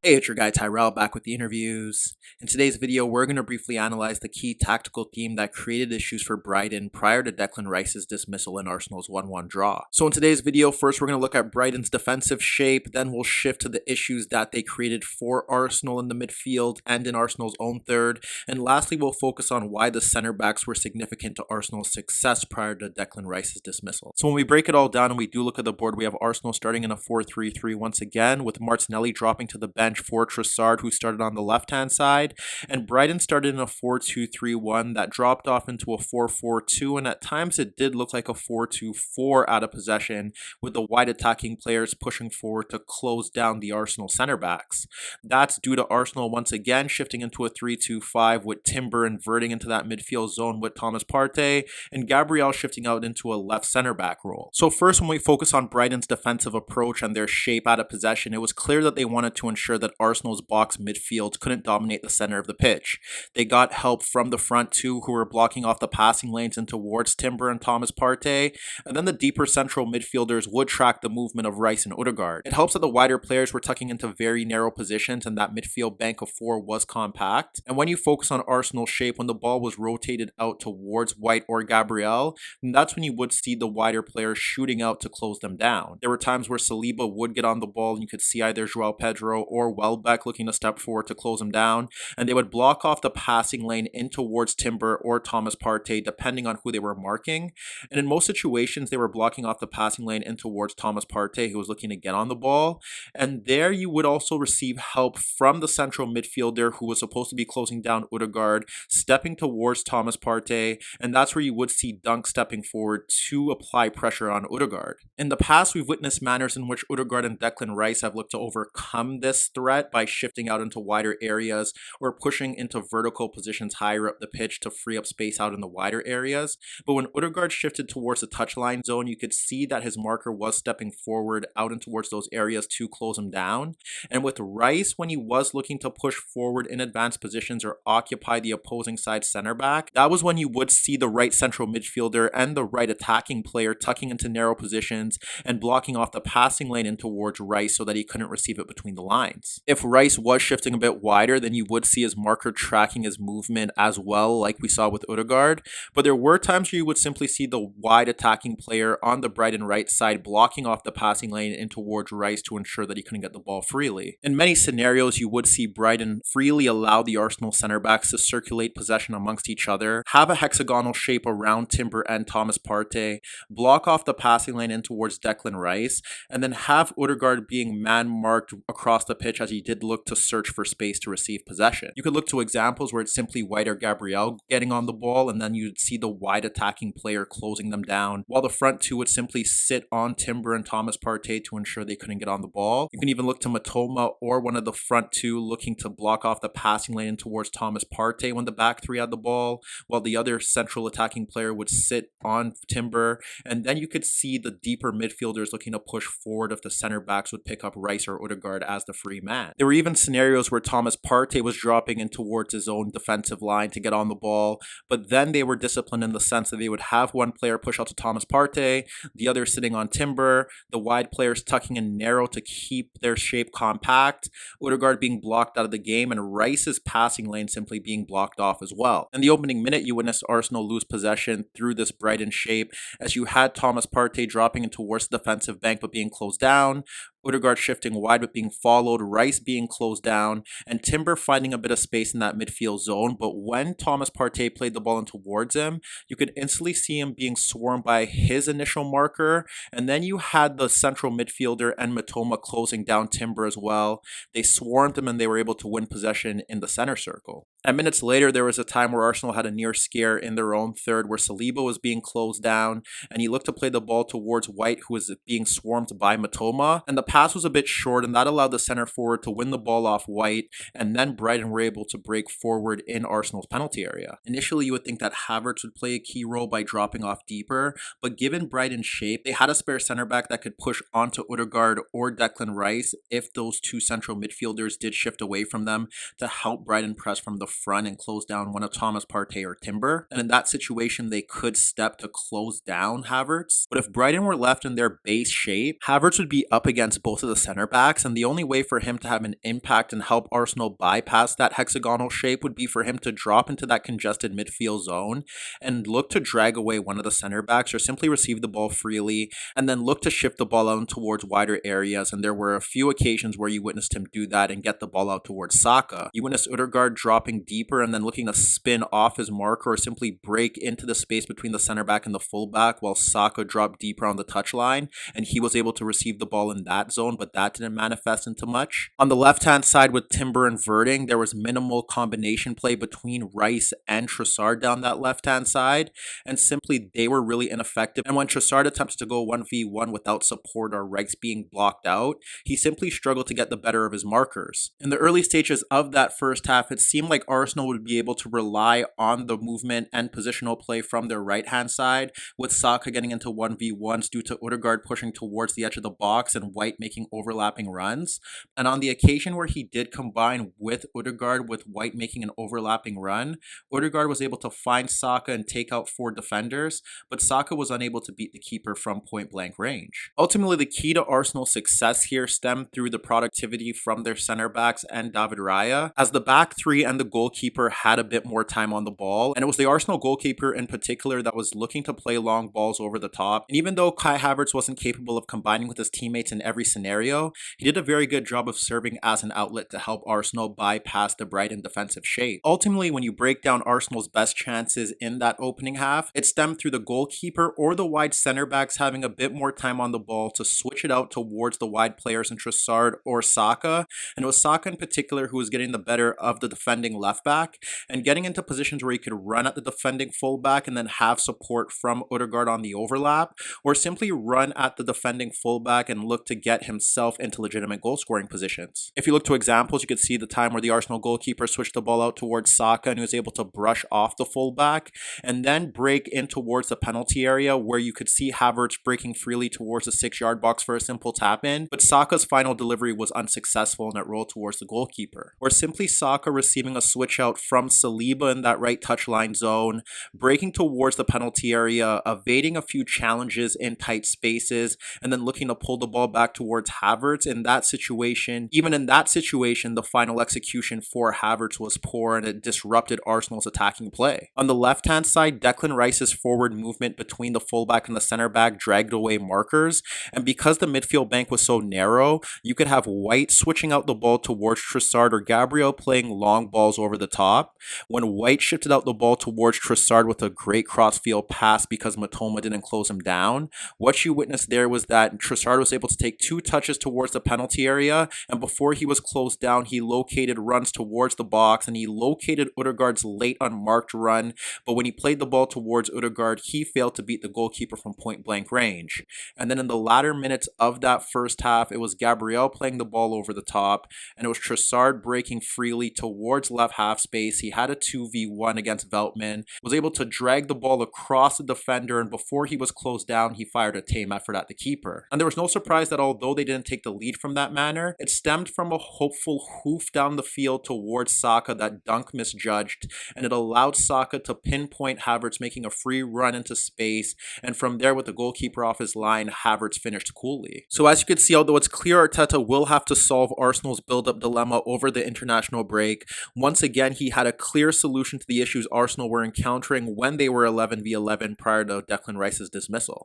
Hey, it's your guy Tyrrell back with the interviews. In today's video, we're going to briefly analyze the key tactical theme that created issues for Brighton prior to Declan Rice's dismissal and Arsenal's 1-1 draw. So in today's video, first we're going to look at Brighton's defensive shape, then we'll shift to the issues that they created for Arsenal in the midfield and in Arsenal's own third, and lastly we'll focus on why the center backs were significant to Arsenal's success prior to Declan Rice's dismissal. So when we break it all down and we do look at the board, we have Arsenal starting in a 4-3-3 once again, with Martinelli dropping to the bench for Trossard, who started on the left-hand side, and Brighton started in a 4-2-3-1 that dropped off into a 4-4-2, and at times it did look like a 4-2-4 out of possession, with the wide attacking players pushing forward to close down the Arsenal center backs. That's due to Arsenal once again shifting into a 3-2-5, with Timber inverting into that midfield zone with Thomas Partey, and Gabriel shifting out into a left center back role. So first, when we focus on Brighton's defensive approach and their shape out of possession, it was clear that they wanted to ensure that Arsenal's box midfield couldn't dominate the center of the pitch. They got help from the front two, who were blocking off the passing lanes in towards Timber and Thomas Partey, and then the deeper central midfielders would track the movement of Rice and Odegaard. It helps that the wider players were tucking into very narrow positions and that midfield bank of four was compact. And when you focus on Arsenal's shape, when the ball was rotated out towards White or Gabriel, then that's when you would see the wider players shooting out to close them down. There were times where Saliba would get on the ball and you could see either Joao Pedro or Welbeck looking to step forward to close him down, and they would block off the passing lane in towards Timber or Thomas Partey depending on who they were marking. And in most situations they were blocking off the passing lane in towards Thomas Partey, who was looking to get on the ball, and there you would also receive help from the central midfielder who was supposed to be closing down Odegaard, stepping towards Thomas Partey, and that's where you would see Dunk stepping forward to apply pressure on Odegaard. In the past, we've witnessed manners in which Odegaard and Declan Rice have looked to overcome this threat by shifting out into wider areas or pushing into vertical positions higher up the pitch to free up space out in the wider areas. But when Odegaard shifted towards the touchline zone, you could see that his marker was stepping forward out and towards those areas to close him down. And with Rice, when he was looking to push forward in advanced positions or occupy the opposing side center back, that was when you would see the right central midfielder and the right attacking player tucking into narrow positions and blocking off the passing lane in towards Rice so that he couldn't receive it between the lines. If Rice was shifting a bit wider, then you would see his marker tracking his movement as well, like we saw with Odegaard. But there were times where you would simply see the wide attacking player on the Brighton right side blocking off the passing lane in towards Rice to ensure that he couldn't get the ball freely. In many scenarios, you would see Brighton freely allow the Arsenal center backs to circulate possession amongst each other, have a hexagonal shape around Timber and Thomas Partey, block off the passing lane in towards Declan Rice, and then have Odegaard being man-marked across the pitch as he did look to search for space to receive possession. You could look to examples where it's simply White or Gabriel getting on the ball, and then you'd see the wide attacking player closing them down, while the front two would simply sit on Timber and Thomas Partey to ensure they couldn't get on the ball. You can even look to Matoma or one of the front two looking to block off the passing lane towards Thomas Partey when the back three had the ball, while the other central attacking player would sit on Timber, and then you could see the deeper midfielders looking to push forward if the center backs would pick up Rice or Odegaard as the free man. There were even scenarios where Thomas Partey was dropping in towards his own defensive line to get on the ball, but then they were disciplined in the sense that they would have one player push out to Thomas Partey, the other sitting on Timber, the wide players tucking in narrow to keep their shape compact, Odegaard being blocked out of the game, and Rice's passing lane simply being blocked off as well. In the opening minute, you witnessed Arsenal lose possession through this Brighton shape as you had Thomas Partey dropping in towards the defensive bank but being closed down, Odegaard shifting wide but being followed, Rice being closed down, and Timber finding a bit of space in that midfield zone. But when Thomas Partey played the ball in towards him, you could instantly see him being swarmed by his initial marker, and then you had the central midfielder and Matoma closing down Timber as well. They swarmed him and they were able to win possession in the center circle. And minutes later, there was a time where Arsenal had a near scare in their own third where Saliba was being closed down and he looked to play the ball towards White, who was being swarmed by Matoma, and the pass was a bit short, and that allowed the center forward to win the ball off White, and then Brighton were able to break forward in Arsenal's penalty area. Initially, you would think that Havertz would play a key role by dropping off deeper, but given Brighton's shape, they had a spare center back that could push onto Odegaard or Declan Rice if those two central midfielders did shift away from them to help Brighton press from the front and close down one of Thomas Partey or Timber. And in that situation, they could step to close down Havertz. But if Brighton were left in their base shape, Havertz would be up against both of the center backs, and the only way for him to have an impact and help Arsenal bypass that hexagonal shape would be for him to drop into that congested midfield zone and look to drag away one of the center backs or simply receive the ball freely and then look to shift the ball out towards wider areas. And there were a few occasions where you witnessed him do that and get the ball out towards Saka. You witnessed Odegaard dropping deeper and then looking to spin off his marker or simply break into the space between the center back and the fullback while Saka dropped deeper on the touchline, and he was able to receive the ball in that zone, but that didn't manifest into much. On the left-hand side with Timber inverting, there was minimal combination play between Rice and Trossard down that left-hand side, and simply they were really ineffective. And when Trossard attempted to go 1v1 without support or Rice being blocked out, he simply struggled to get the better of his markers. In the early stages of that first half, it seemed like Arsenal would be able to rely on the movement and positional play from their right-hand side, with Saka getting into 1v1s due to Odegaard pushing towards the edge of the box and White making overlapping runs. And on the occasion where he did combine with Odegaard with White making an overlapping run, Odegaard was able to find Saka and take out 4 defenders, but Saka was unable to beat the keeper from point-blank range. Ultimately, the key to Arsenal's success here stemmed through the productivity from their center backs and David Raya, as the back three and the goalkeeper had a bit more time on the ball, and it was the Arsenal goalkeeper in particular that was looking to play long balls over the top. And even though Kai Havertz wasn't capable of combining with his teammates in every scenario, he did a very good job of serving as an outlet to help Arsenal bypass the Brighton defensive shape. Ultimately, when you break down Arsenal's best chances in that opening half, it stemmed through the goalkeeper or the wide center backs having a bit more time on the ball to switch it out towards the wide players in Trossard or Saka, and it was Saka in particular who was getting the better of the defending left back and getting into positions where he could run at the defending fullback and then have support from Odegaard on the overlap, or simply run at the defending fullback and look to get himself into legitimate goal scoring positions. If you look to examples, you could see the time where the Arsenal goalkeeper switched the ball out towards Saka and he was able to brush off the fullback and then break in towards the penalty area, where you could see Havertz breaking freely towards the 6-yard box for a simple tap in, but Saka's final delivery was unsuccessful and it rolled towards the goalkeeper. Or simply Saka receiving a switch out from Saliba in that right touchline zone, breaking towards the penalty area, evading a few challenges in tight spaces, and then looking to pull the ball back towards Havertz. In that situation, even in that situation, the final execution for Havertz was poor and it disrupted Arsenal's attacking play. On the left-hand side, Declan Rice's forward movement between the fullback and the center back dragged away markers, and because the midfield bank was so narrow, you could have White switching out the ball towards Trossard or Gabriel playing long balls over the top. When White shifted out the ball towards Trossard with a great crossfield pass because Matoma didn't close him down, what you witnessed there was that Trossard was able to take 2 touches towards the penalty area, and before he was closed down, he located runs towards the box and he located Odegaard's late unmarked run, but when he played the ball towards Odegaard, he failed to beat the goalkeeper from point-blank range. And then in the latter minutes of that first half, it was Gabriel playing the ball over the top, and it was Trossard breaking freely towards left half space. He had a 2v1 against Veltman, was able to drag the ball across the defender, and before he was closed down, he fired a tame effort at the keeper. And there was no surprise that although they didn't take the lead from that manner, it stemmed from a hopeful hoof down the field towards Saka that Dunk misjudged, and it allowed Saka to pinpoint Havertz making a free run into space, and from there with the goalkeeper off his line, Havertz finished coolly. So as you can see, although it's clear Arteta will have to solve Arsenal's build-up dilemma over the international break, once again he had a clear solution to the issues Arsenal were encountering when they were 11v11 prior to Declan Rice's dismissal.